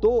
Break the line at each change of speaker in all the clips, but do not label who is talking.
2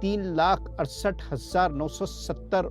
3,68,970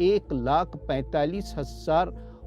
1,45,000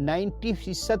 90%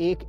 1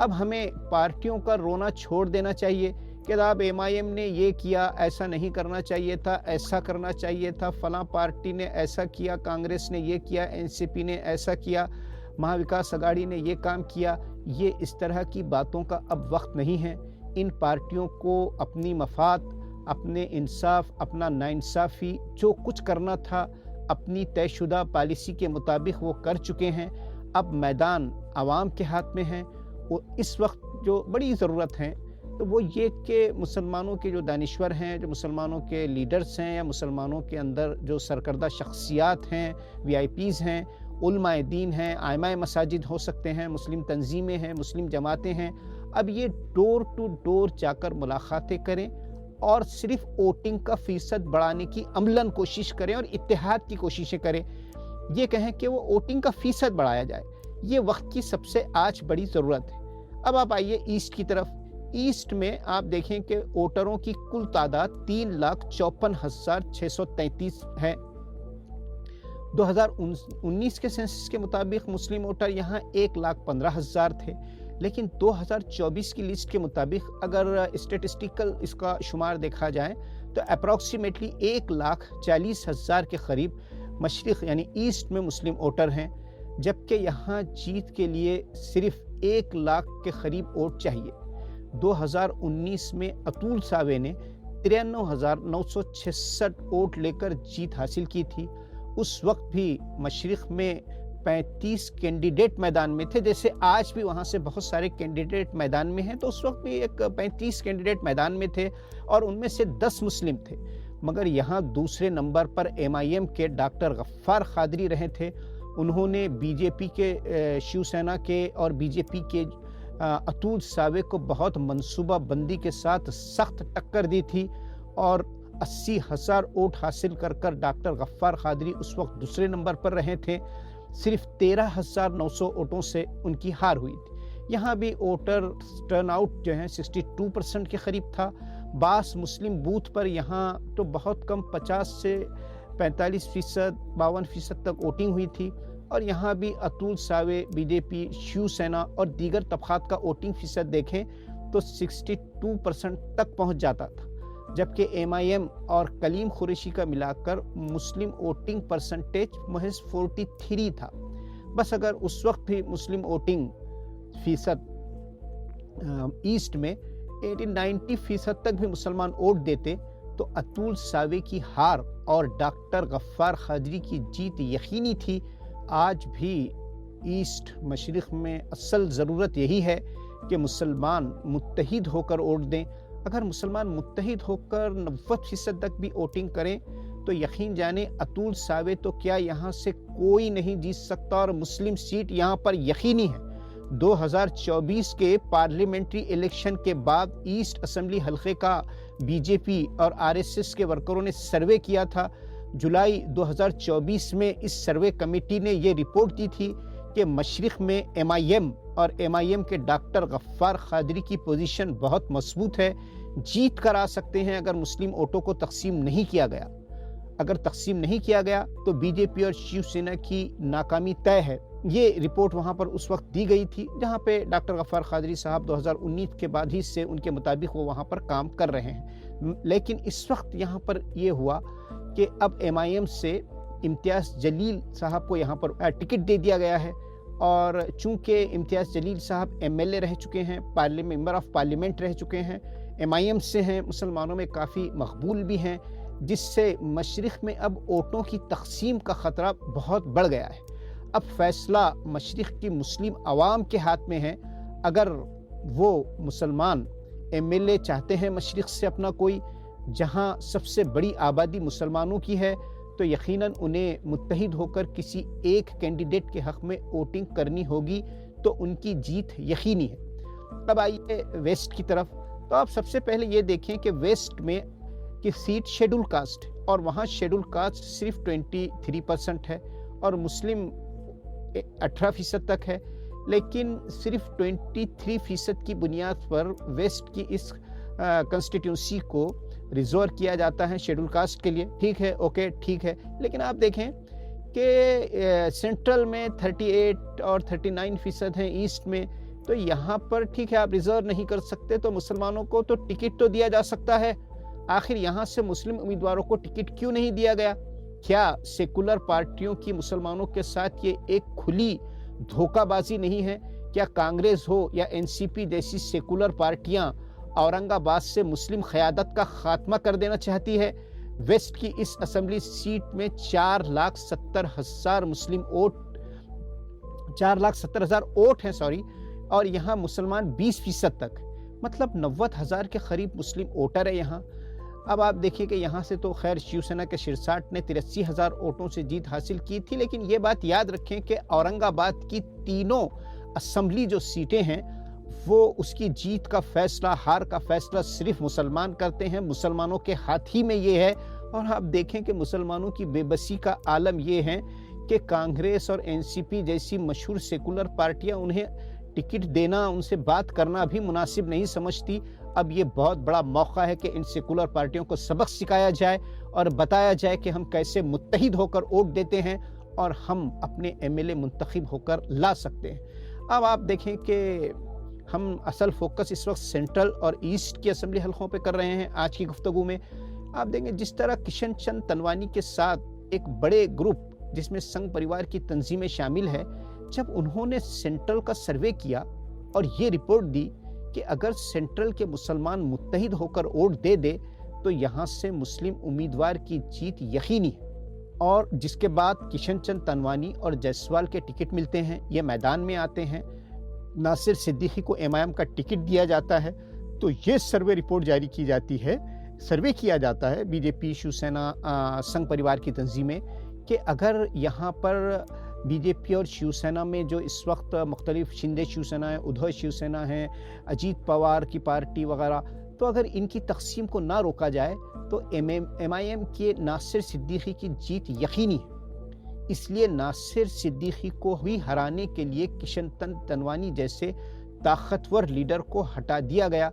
اب ہمیں پارٹیوں کا رونا چھوڑ دینا چاہیے کہ اب ایم نے یہ کیا، ایسا نہیں کرنا چاہیے تھا، ایسا کرنا چاہیے تھا، فلاں پارٹی نے ایسا کیا، کانگریس نے یہ کیا، این سی پی نے ایسا کیا، مہا وکاس اگاڑی نے یہ کام کیا۔ یہ اس طرح کی باتوں کا اب وقت نہیں ہے۔ ان پارٹیوں کو اپنی مفاد، اپنے انصاف، اپنا ناانصافی جو کچھ کرنا تھا اپنی طے شدہ پالیسی کے مطابق وہ کر چکے ہیں۔ اب میدان عوام کے ہاتھ میں ہے۔ اس وقت جو بڑی ضرورت ہے تو وہ یہ کہ مسلمانوں کے جو دانشور ہیں، جو مسلمانوں کے لیڈرز ہیں، یا مسلمانوں کے اندر جو سرکردہ شخصیات ہیں، وی آئی پیز ہیں، علماء دین ہیں، ائمہ مساجد ہو سکتے ہیں، مسلم تنظیمیں ہیں، مسلم جماعتیں ہیں، اب یہ ڈور ٹو ڈور جا کر ملاقاتیں کریں اور صرف ووٹنگ کا فیصد بڑھانے کی عملاً کوشش کریں اور اتحاد کی کوششیں کریں۔ یہ کہیں کہ وہ ووٹنگ کا فیصد بڑھایا جائے، یہ وقت کی سب سے آج بڑی ضرورت ہے۔ اب آپ آئیے ایسٹ کی طرف۔ ایسٹ میں آپ دیکھیں کہ ووٹروں کی کل تعداد 3,54,633 ہے۔ 2019 کے سینسس کے مطابق مسلم ووٹر یہاں 1,15,000 تھے، لیکن 2024 کی لسٹ کے مطابق اگر اسٹیٹسٹیکل اس کا شمار دیکھا جائے تو اپروکسیمیٹلی 1,40,000 کے قریب مشرق یعنی ایسٹ میں مسلم ووٹر ہیں، جبکہ یہاں جیت کے لیے صرف 1 لاکھ کے قریب ووٹ چاہیے۔ 2019 میں اتول ساوے نے 93,966 ووٹ لے کر جیت حاصل کی تھی۔ اس وقت بھی مشرق میں 35 کینڈیڈیٹ میدان میں تھے، جیسے آج بھی وہاں سے بہت سارے کینڈیڈیٹ میدان میں ہیں، تو اس وقت بھی ایک 35 کینڈیڈیٹ میدان میں تھے اور ان میں سے 10 مسلم تھے۔ مگر یہاں دوسرے نمبر پر ایم کے ڈاکٹر غفار قادری رہے تھے۔ انہوں نے بی جے پی کے شیو سینا کے اور بی جے پی کے اتول ساوے کو بہت منصوبہ بندی کے ساتھ سخت ٹکر دی تھی اور 80,000 ووٹ حاصل کر کر ڈاکٹر غفار قادری اس وقت دوسرے نمبر پر رہے تھے۔ صرف 13,900 ووٹوں سے ان کی ہار ہوئی تھی۔ یہاں بھی ووٹر ٹرن آؤٹ جو ہے 62% کے قریب تھا۔ بعض مسلم بوتھ پر یہاں تو بہت کم 50 سے 45%، 52% تک ووٹنگ ہوئی تھی، اور یہاں بھی اتول ساوے، بی جے پی، شیو سینا اور دیگر طبقات کا ووٹنگ فیصد دیکھیں تو 62% تک پہنچ جاتا تھا، جبکہ ایم اور کلیم قریشی کا ملا کر مسلم ووٹنگ پرسنٹیج محض 43 تھا۔ بس اگر اس وقت بھی مسلم ووٹنگ فیصد ایسٹ میں 80-90% تک بھی مسلمان ووٹ دیتے تو اتول ساوے کی ہار اور ڈاکٹر غفار قادری کی جیت یقینی تھی۔ آج بھی ایسٹ مشرق میں اصل ضرورت یہی ہے کہ مسلمان متحد ہو کر ووٹ دیں۔ اگر مسلمان متحد ہو کر 90% تک بھی ووٹنگ کریں تو یقین جانیں اتول ساوے تو کیا یہاں سے کوئی نہیں جیت سکتا، اور مسلم سیٹ یہاں پر یقینی ہے۔ 2024 کے پارلیمنٹری الیکشن کے بعد ایسٹ اسمبلی حلقے کا بی جے پی اور آر ایس ایس کے ورکروں نے سروے کیا تھا۔ جولائی 2024 میں اس سروے کمیٹی نے یہ رپورٹ دی تھی کہ مشرق میں ایم اور ایم کے ڈاکٹر غفار قادری کی پوزیشن بہت مضبوط ہے، جیت کر آ سکتے ہیں اگر مسلم ووٹوں کو تقسیم نہیں کیا گیا۔ اگر تقسیم نہیں کیا گیا تو بی جے پی اور شیو سینا کی ناکامی طے ہے۔ یہ رپورٹ وہاں پر اس وقت دی گئی تھی جہاں پہ ڈاکٹر غفار قادری صاحب 2019 کے بعد ہی سے ان کے مطابق وہ وہاں پر کام کر رہے ہیں۔ لیکن اس وقت یہاں پر یہ ہوا کہ اب ایم سے امتیاز جلیل صاحب کو یہاں پر ٹکٹ دے دیا گیا ہے، اور چونکہ امتیاز جلیل صاحب ایم ایل اے رہ چکے ہیں، ممبر آف پارلیمنٹ رہ چکے ہیں، ایم سے ہیں، مسلمانوں میں کافی مقبول بھی ہیں، جس سے مشرق میں اب ووٹوں کی تقسیم کا خطرہ بہت بڑھ گیا ہے۔ اب فیصلہ مشرق کی مسلم عوام کے ہاتھ میں ہے۔ اگر وہ مسلمان ایم ایل اے چاہتے ہیں مشرق سے اپنا کوئی، جہاں سب سے بڑی آبادی مسلمانوں کی ہے، تو یقیناً انہیں متحد ہو کر کسی ایک کینڈیڈیٹ کے حق میں ووٹنگ کرنی ہوگی، تو ان کی جیت یقینی ہے۔ اب آئیے ویسٹ کی طرف، تو آپ سب سے پہلے یہ دیکھیں کہ ویسٹ میں کی سیٹ شیڈول کاسٹ، اور وہاں شیڈول کاسٹ صرف 23% ہے اور مسلم 18% تک ہے، لیکن صرف 23% کی بنیاد پر ویسٹ کی اس کنسٹیٹیونسی کو ریزرو کیا جاتا ہے شیڈول کاسٹ کے لیے۔ ٹھیک ہے، اوکے، ٹھیک ہے، لیکن آپ دیکھیں کہ سینٹرل میں 38 اور 39% ہیں، ایسٹ میں تو یہاں پر ٹھیک ہے آپ ریزرو نہیں کر سکتے تو مسلمانوں کو تو ٹکٹ تو دیا جا سکتا ہے. آخر یہاں سے مسلم امیدواروں کو ٹکٹ کیوں نہیں دیا گیا؟ کیا سیکولر پارٹیوں کی مسلمانوں کے ساتھ یہ ایک کھلی دھوکہ بازی نہیں ہے؟ کیا کانگریس ہو یا این سی پی جیسی سیکولر پارٹیاں اورنگ آباد سے مسلم قیادت کا خاتمہ کر دینا چاہتی ہے؟ ویسٹ کی اس اسمبلی سیٹ میں 4,70,000 مسلم ووٹ 4,70,000 ووٹ ہیں اور یہاں مسلمان 20% تک، مطلب 90,000 کے قریب مسلم ووٹر ہے یہاں. اب آپ دیکھیے کہ یہاں سے تو خیر شیو سینا کے شرساٹ نے 83,000 ووٹوں سے جیت حاصل کی تھی، لیکن یہ بات یاد رکھیں کہ اورنگ آباد کی تینوں اسمبلی جو سیٹیں ہیں وہ اس کی جیت کا فیصلہ، ہار کا فیصلہ صرف مسلمان کرتے ہیں، مسلمانوں کے ہاتھ ہی میں یہ ہے. اور آپ دیکھیں کہ مسلمانوں کی بے بسی کا عالم یہ ہے کہ کانگریس اور این سی پی جیسی مشہور سیکولر پارٹیاں انہیں ٹکٹ دینا، ان سے بات کرنا بھی مناسب نہیں سمجھتی. اب یہ بہت بڑا موقع ہے کہ ان سیکولر پارٹیوں کو سبق سکھایا جائے اور بتایا جائے کہ ہم کیسے متحد ہو کر ووٹ دیتے ہیں اور ہم اپنے ایم ایل اے منتخب ہو کر لا سکتے ہیں. اب آپ دیکھیں کہ ہم اصل فوکس اس وقت سینٹرل اور ایسٹ کی اسمبلی حلقوں پہ کر رہے ہیں آج کی گفتگو میں. آپ دیکھیں جس طرح کشن چند تنوانی کے ساتھ ایک بڑے گروپ جس میں سنگھ پریوار کی تنظیمیں شامل ہے، جب انہوں نے سینٹرل کا سروے کیا اور یہ رپورٹ دی کہ اگر سینٹرل کے مسلمان متحد ہو کر ووٹ دے تو یہاں سے مسلم امیدوار کی جیت یقینی ہے، اور جس کے بعد کشن چند تنوانی اور جیسوال کے ٹکٹ ملتے ہیں، یہ میدان میں آتے ہیں، ناصر صدیقی کو ایم آئی ایم کا ٹکٹ دیا جاتا ہے، تو یہ سروے رپورٹ جاری کی جاتی ہے، سروے کیا جاتا ہے بی جے پی، شیو سینا، سنگھ پریوار کی تنظیمیں، کہ اگر یہاں پر بی جے پی اور شیو سینا میں جو اس وقت مختلف شندے شیو سینا ہے، ادھو شیو سینا ہے، اجیت پوار کی پارٹی وغیرہ، تو اگر ان کی تقسیم کو نہ روکا جائے تو ایم آئی ایم کے ناصر صدیقی کی جیت یقینی ہے. اس لیے ناصر صدیقی کو ہی ہرانے کے لیے کشن تنوانی جیسے طاقتور لیڈر کو ہٹا دیا گیا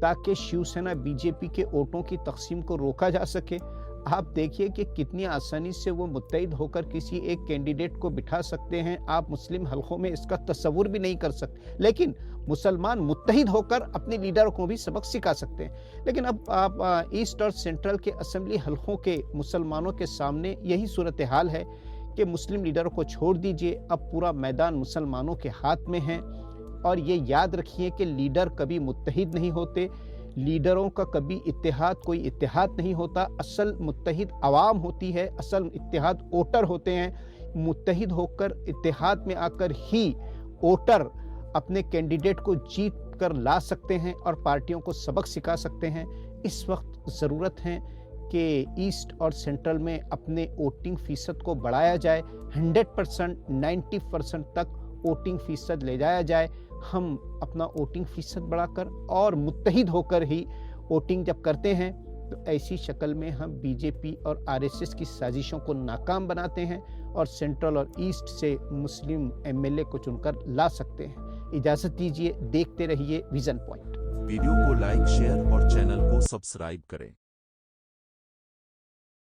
تاکہ شیو سینا بی جے پی کے ووٹوں کی تقسیم کو روکا جا سکے. آپ دیکھیے کہ کتنی آسانی سے وہ متحد ہو کر کسی ایک کینڈیڈیٹ کو بٹھا سکتے ہیں. آپ مسلم حلقوں میں اس کا تصور بھی نہیں کر سکتے، لیکن مسلمان متحد ہو کر اپنے لیڈر کو بھی سبق سکھا سکتے ہیں. لیکن اب آپ ایسٹ اور سینٹرل کے اسمبلی حلقوں کے مسلمانوں کے سامنے یہی صورتحال ہے کہ مسلم لیڈروں کو چھوڑ دیجئے، اب پورا میدان مسلمانوں کے ہاتھ میں ہے. اور یہ یاد رکھیے کہ لیڈر کبھی متحد نہیں ہوتے، لیڈروں کا کبھی کوئی اتحاد نہیں ہوتا. اصل متحد عوام ہوتی ہے، اصل اتحاد ووٹر ہوتے ہیں. متحد ہو کر اتحاد میں آ کر ہی ووٹر اپنے کینڈیڈیٹ کو جیت کر لا سکتے ہیں اور پارٹیوں کو سبق سکھا سکتے ہیں. اس وقت ضرورت ہے کہ ایسٹ اور سینٹرل میں اپنے ووٹنگ فیصد کو بڑھایا جائے، 100%، 90% تک ووٹنگ فیصد لے جایا جائے. ہم اپنا ووٹنگ فیصد بڑھا کر اور متحد ہو کر ہی ووٹنگ جب کرتے ہیں تو ایسی شکل میں ہم بی جے پی اور آر ایس ایس کی سازشوں کو ناکام بناتے ہیں اور سینٹرل اور ایسٹ سے مسلم ایم ایل اے کو چن کر لا سکتے ہیں. اجازت دیجیے، دیکھتے رہیے ویژن پوائنٹ.
ویڈیو کو لائک، شیئر اور چینل کو سبسکرائب کریں.